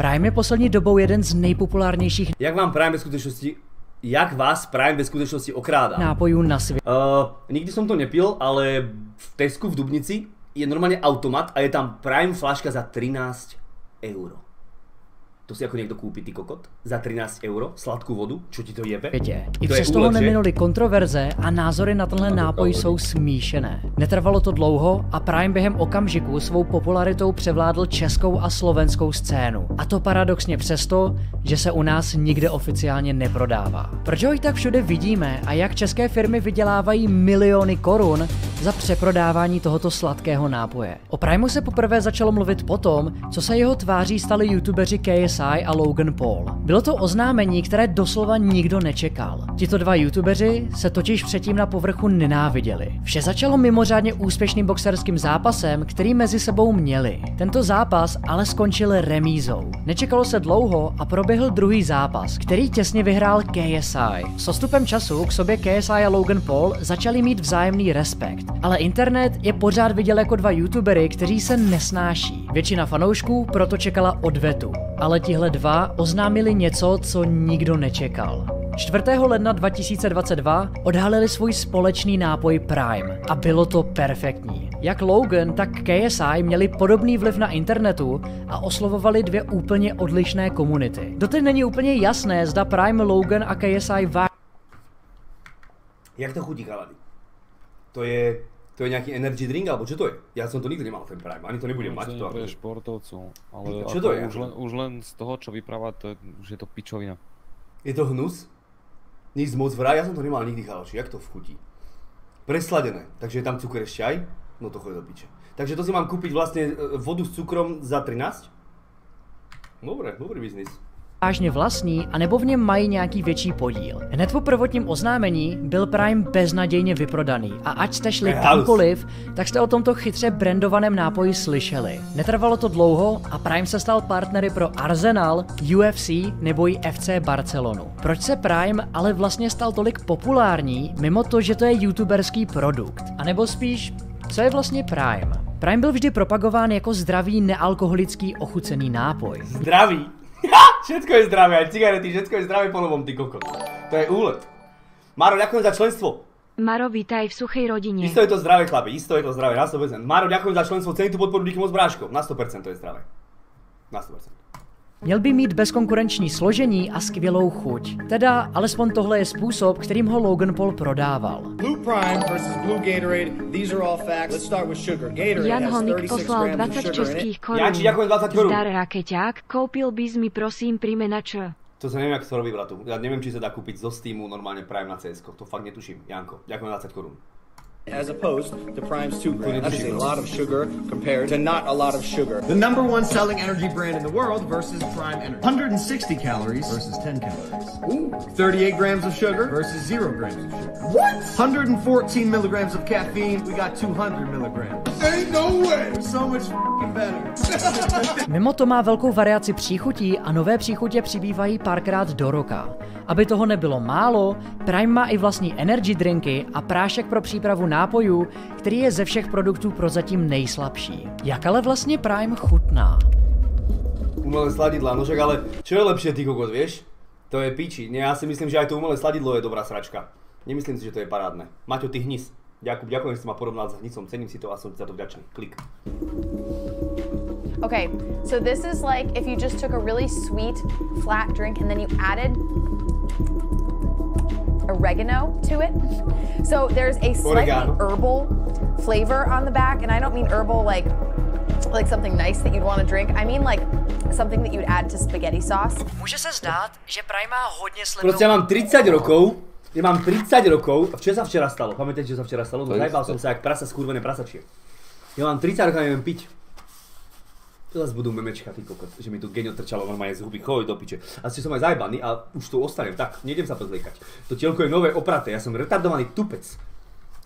Prime je poslední dobou jeden z nejpopulárnějších Jak vás Prime ve skutečnosti okrádá? Nápojů na světě. Nikdy som to nepil, ale v Tesku v Dubnici je normálne automat a je tam Prime flaška za 13 €. To si ako niekto kúpi, ty kokot? Za 13 € sladkú vodu? Čo ti to jebe? I přes toho neminuli kontroverze a názory na tenhle nápoj jsou smíšené. Netrvalo to dlouho a Prime během okamžiku svou popularitou převládl českou a slovenskou scénu. A to paradoxně přesto, že se u nás nikde oficiálně neprodává. Proč ho i tak všude vidíme a jak české firmy vydělávají miliony korun za přeprodávání tohoto sladkého nápoje? O Primeu se poprvé začalo mluvit potom, co se jeho tváří stali youtubeři KSI a Logan Paul. Bylo to oznámení, které doslova nikdo nečekal. Tito dva youtubeři se totiž předtím na povrchu nenáviděli. Vše začalo mimořádně úspěšným boxerským zápasem, který mezi sebou měli. Tento zápas ale skončil remízou. Nečekalo se dlouho a proběhl druhý zápas, který těsně vyhrál KSI. S odstupem času k sobě KSI a Logan Paul začali mít vzájemný respekt, ale internet je pořád viděl jako dva youtubery, kteří se nesnáší. Většina fanoušků proto čekala odvetu, ale tihle dva oznámili něco, co nikdo nečekal. 4. ledna 2022 odhalili svůj společný nápoj Prime a bylo to perfektní. Jak Logan, tak KSI měli podobný vliv na internetu a oslovovali dvě úplně odlišné komunity. Doteď není úplně jasné, zda Prime, Logan a KSI Jak to chutí, chalani? To je nejaký energy drink, alebo čo to je? Ja som to nikdy nemal, ten Prime, ani to nebudem mať. To je športovcov, ale čo to je? Už len z toho, čo vypráva, už je to pičovina. Je to hnus? Nič moc vraj, ja som to nemal nikdy, chaloši, jak to vchutí? Presladené, takže je tam cukor ešte aj? No to chodí do piče. Takže to si mám kúpiť vlastne vodu s cukrom za 13? Dobre, dobrý biznis. vážně vlastní, anebo v něm mají nějaký větší podíl. Hned po prvotním oznámení byl Prime beznadějně vyprodaný a ať jste šli kamkoliv, tak jste o tomto chytře brandovaném nápoji slyšeli. Netrvalo to dlouho a Prime se stal partnery pro Arsenal, UFC nebo i FC Barcelonu. Proč se Prime ale vlastně stal tolik populární, mimo to, že to je youtuberský produkt? A nebo spíš, co je vlastně Prime? Prime byl vždy propagován jako zdravý nealkoholický ochucený nápoj. Zdravý? Všetko je zdravé, aj cigarety, všetko je zdravé polovom, ty kokot. To je úlet. Maro, ďakujem za členstvo. Maro, vítaj v suchej rodine. Isto je to zdravé, chlapi, isto je to zdravé, na 100%. Maro, ďakujem za členstvo, cení tu podporu, díky moc bráško. Na 100% to je zdravé. Na 100%. Měl by mít bezkonkurenční složení a skvělou chuť. Teda, alespoň tohle je způsob, kterým ho Logan Paul prodával. Blue Prime versus Blue Gatorade. These are all facts. Let's start with sugar. Gatorade Jan has Honik 36 poslal grams of 20 sugar in českých it. korun. Janči, ďakujem 20 korun. Zdar rakeťák, koupil bys mi prosím Prime na čo? To sa neviem, jak to robí, bratu. Ja neviem, či sa dá kúpiť zo Steamu normálne Prime na CS-ko. To fakt netuším. Janko, ďakujem 20 korun. As opposed to Prime's 2 grams. That is a lot of sugar compared to not a lot of sugar. The #1 selling energy brand in the world versus Prime Energy. 160 calories versus 10 calories. Ooh. 38 grams of sugar versus 0 grams of sugar. What? 114 milligrams of caffeine. We got 200 milligrams. Ain't no way. So much better. Mimo to má velkou variaci příchutí a nové příchutě přibývají párkrát do roka. Aby toho nebylo málo, Prime má i vlastní energy drinky a prášek pro přípravu nápojů, který je ze všech produktů prozatím nejslabší. Jak ale vlastně Prime chutná? Umelé sladidlá, no však ale čo je lepšie, ty kokot, vieš? To je piči. Ja si myslím, že aj to umelé sladidlo je dobrá sračka. Nemyslím si, že to je parádne. Maťo, ty hnis. Ďakujem, že si ma porovnal s hnisom. Cením si to a som za to vďačný. Klik. Okay, so this is like if you just took a really sweet, flat drink and then you added oregano to it. So there's a slightly herbal flavor on the back, and I don't mean herbal like something nice that you'd want to drink. I mean like something that you'd add to spaghetti sauce. Může se zdát, že Prime má hodně sledovaných. Proste ja mám 30 rokov. Ja mám 30 rokov. Čo sa včera stalo? Pamätáte, čo sa včera stalo? No zajbal som sa jak prasa skurvené prasačie. Ja mám 30 rokov a neviem piť. To zase budú memečka, ty kokot, že mi tu geňo trčalo normálne z huby, choď do piče. A ste som aj zajbaný a už tu ostanem, tak, nejdem sa pozliekať. To tielko je nové opraté, ja som retardovaný tupec.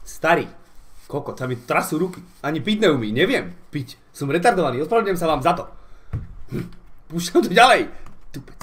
Starý. Kokot, sa mi trasú ruky. Ani piť neumí, neviem piť. Som retardovaný, ospravedlňujem sa vám za to. Púšťam to ďalej. Tupec.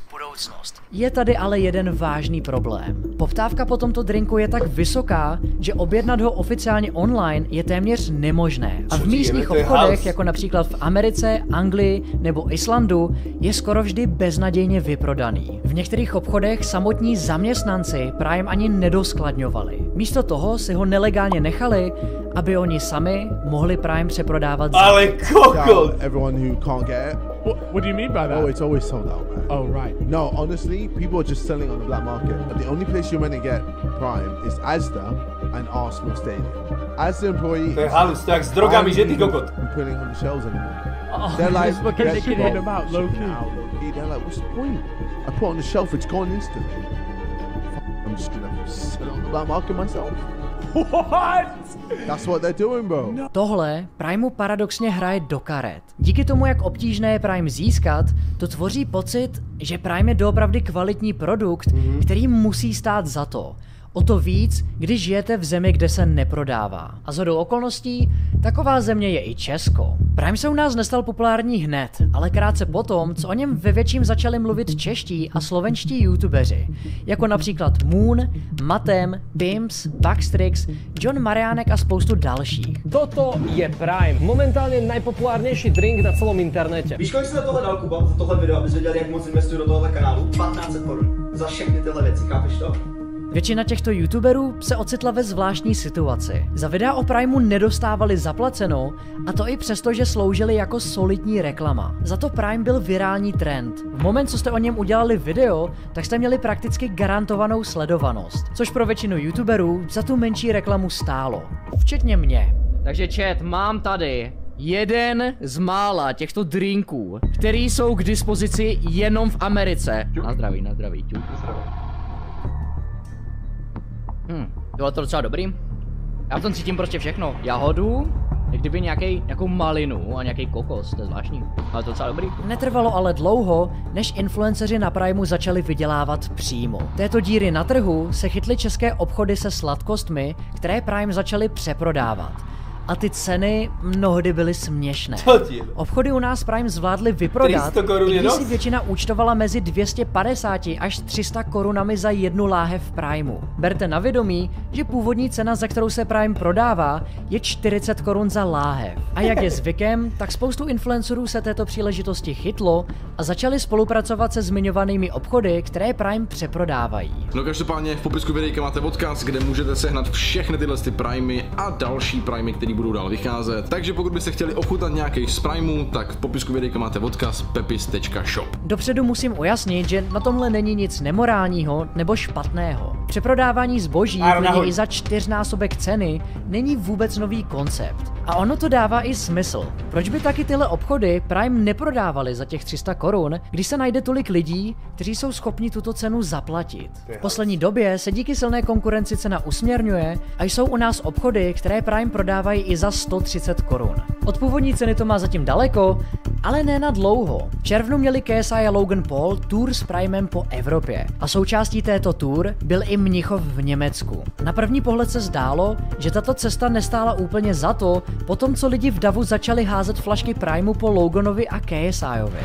Budou budoucnost. Je tady ale jeden vážný problém. Poptávka po tomto drinku je tak vysoká, že objednat ho oficiálně online je téměř nemožné. A v místních obchodech, jako například v Americe, Anglii nebo Islandu, je skoro vždy beznadějně vyprodaný. V některých obchodech samotní zaměstnanci Prime ani nedoskladňovali. Místo toho si ho nelegálně nechali, aby oni sami mohli Prime přeprodávat. Ale kokot! Everyone who can't get it. What do you mean by that? Oh, it's always sold out, man. Oh, right. No, honestly, people are just selling on the black market. The only place you're meant to get Prime is Asda and Arsenal Stadium. As the employee, to je halus, to jak s drogami, že ty kokot? I'm putting on the shelves anymore. Oh, they're like, they're getting them out low key. They're like, what's the point? I put on the shelf, it's gone instantly. I'm just gonna sell it on the black market myself. What? That's what they're doing, bro. No. Tohle Primeu paradoxně hraje do karet. Díky tomu, jak obtížné je Prime získat, to tvoří pocit, že Prime je doopravdy kvalitní produkt, který musí stát za to. O to víc, když žijete v zemi, kde se neprodává. A shodou okolností, taková země je i Česko. Prime se u nás nestal populární hned, ale krátce potom, co o něm ve větším začali mluvit čeští a slovenští youtubeři, jako například Moon, Matem, Pimps, Backstrix, John Mariánek a spoustu dalších. Toto je Prime, momentálně nejpopulárnější drink na celém internete. Víš, kolik jsi na tohle dal, Kuba, za tohle video, abys věděl, jak moc investuju do tohohle kanálu? 1500 korun. Za všechny tyhle věci, chápeš to? Většina těchto youtuberů se ocitla ve zvláštní situaci. Za videa o Primeu nedostávali zaplaceno, a to i přesto, že sloužili jako solidní reklama. Za to Prime byl virální trend. V moment, co jste o něm udělali video, tak jste měli prakticky garantovanou sledovanost, což pro většinu youtuberů za tu menší reklamu stálo. Včetně mě. Takže chat, mám tady jeden z mála těchto drinků, který jsou k dispozici jenom v Americe. Na zdraví, na zdraví. Bylo to docela dobrý. Já v tom cítím prostě všechno. Jahodu, jak kdyby nějakou malinu a nějaký kokos, to je zvláštní. Ale to docela dobrý. Netrvalo ale dlouho, než influenceři na Primeu začali vydělávat přímo. Této díry na trhu se chytly české obchody se sladkostmi, které Prime začaly přeprodávat. A ty ceny mnohdy byly směšné. Obchody u nás Prime zvládly vyprodat, i když si většina účtovala mezi 250 až 300 korunami za jednu láhev Primeu. Berte na vědomí, že původní cena, za kterou se Prime prodává, je 40 korun za láhev. A jak je zvykem, tak spoustu influencerů se této příležitosti chytlo a začali spolupracovat se zmiňovanými obchody, které Prime přeprodávají. No každopádně v popisku videjka máte odkaz, kde můžete sehnat všechny tyhle Primey a další Primey, které budou dál vycházet. Takže pokud byste chtěli ochutnat nějaký z Primeu, tak v popisku videjka máte odkaz pepis.shop. Dopředu musím ujasnit, že na tomhle není nic nemorálního nebo špatného. Přeprodávání zboží i za 4násobek ceny není vůbec nový koncept. A ono to dává i smysl. Proč by taky tyhle obchody Prime neprodávali za těch 300 korun, když se najde tolik lidí, kteří jsou schopni tuto cenu zaplatit? V poslední době se díky silné konkurenci cena usměrňuje a jsou u nás obchody, které Prime prodávají i za 130 korun. Od původní ceny to má zatím daleko, ale ne na dlouho. V červnu měli KSI a Logan Paul tour s Primem po Evropě. A součástí této tour byl i Mnichov v Německu. Na první pohled se zdálo, že tato cesta nestála úplně za to, potom co lidi v davu začali házet flašky Primeu po Loganovi a KSIovi.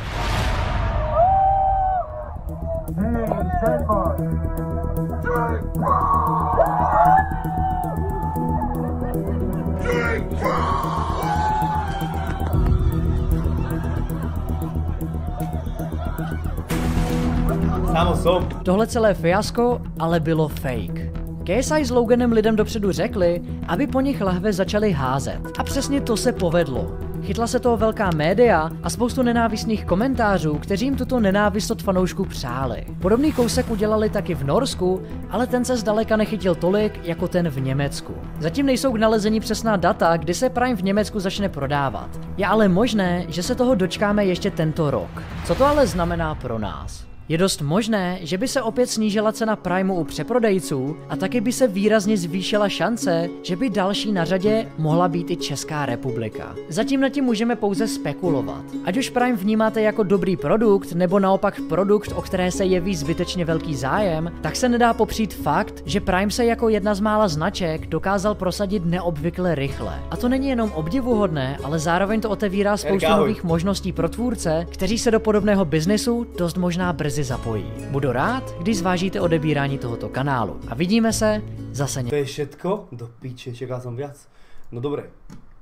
Tohle celé fiasko ale bylo fake. KSI s Loganem lidem dopředu řekli, aby po nich lahve začali házet. A přesně to se povedlo. Chytla se toho velká média a spoustu nenávistných komentářů, kteří jim tuto nenávist od fanoušků přáli. Podobný kousek udělali taky v Norsku, ale ten se zdaleka nechytil tolik jako ten v Německu. Zatím nejsou k nalezení přesná data, kdy se Prime v Německu začne prodávat. Je ale možné, že se toho dočkáme ještě tento rok. Co to ale znamená pro nás? Je dost možné, že by se opět snížila cena Primeu u přeprodejců a taky by se výrazně zvýšila šance, že by další na řadě mohla být i Česká republika. Zatím nad tím můžeme pouze spekulovat. Ať už Prime vnímáte jako dobrý produkt, nebo naopak produkt, o které se jeví zbytečně velký zájem, tak se nedá popřít fakt, že Prime se jako jedna z mála značek dokázal prosadit neobvykle rychle. A to není jenom obdivuhodné, ale zároveň to otevírá spoustu nových možností pro tvůrce, kteří se do podobného biznesu dost možná brzy brzy zapojí. Budu rád, když zvážíte odebírání tohoto kanálu a vidíme se zase To je všetko? Do piče, čekal som viac. No dobre.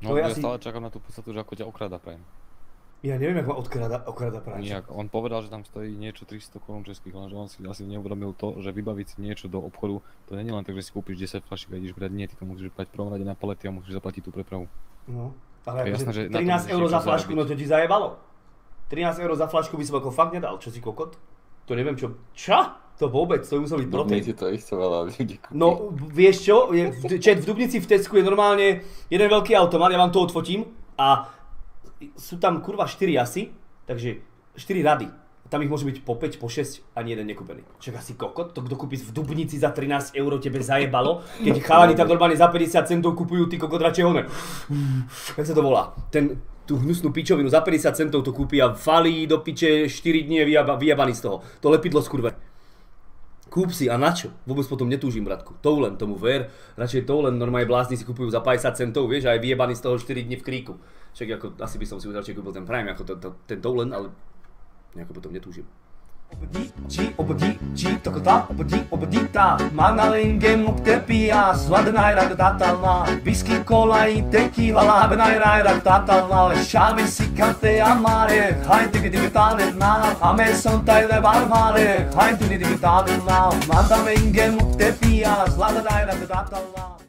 No ja stále čakám na tú podstatu, že ako ťa okráda Prime. Ja neviem, jak ma okráda Prime. Nijak. On povedal, že tam stojí niečo 300 korún českých, lenže on si asi neuvedomil to, že vybaviť si niečo do obchodu, to nie je len tak, že si kúpiš 10 fľašiek a ideš brať, nie, ty to musíš brať v prvom rade na palety a musíš zaplatiť tú prepravu. No, ale jasné, že 13 € za fľašku, no to ti zajebalo. 13 € za fľašku by som ako fakt nedal, čo si kokot? To neviem čo. To vôbec, to by musel byť protein. To ich to veľa ľudí kúpi. No, vieš čo, v Dubnici v Tesku je normálne jeden veľký automat, ja vám to odfotím a sú tam kurva 4 asi, takže 4 rady. Tam ich môže byť po 5, po 6, ani jeden nekúpený. Čak asi kokot, to kto kúpi v Dubnici za 13 € tebe zajebalo, keď chalani tam normálne za 50 centov kupujú ty kokot radšej one. Jak sa to volá? Tú hnusnú pičovinu za 50 centov to kúpi a valí do piče 4 dní je vyjebaný z toho. To lepidlo skurve. Kúp si a načo? Vôbec potom netúžim, bratku. Toulen, tomu ver. Radšej toulen, normálne blázni si kupujú za 50 centov, vieš, a je vyjebaný z toho 4 dní v kríku. Však ako, asi by som si radšej kúpil ten Prime, ako ten toulen, ale nejako potom netúžim. Obdita, manalinge muktepia, sladná ratatala, whisky, cola i tequila, lábná ratatala, šáve si kante amare, hajte digitálne na, ameson tajde barmare, hajte digitálne na, manalinge muktepia, sladná ratatala.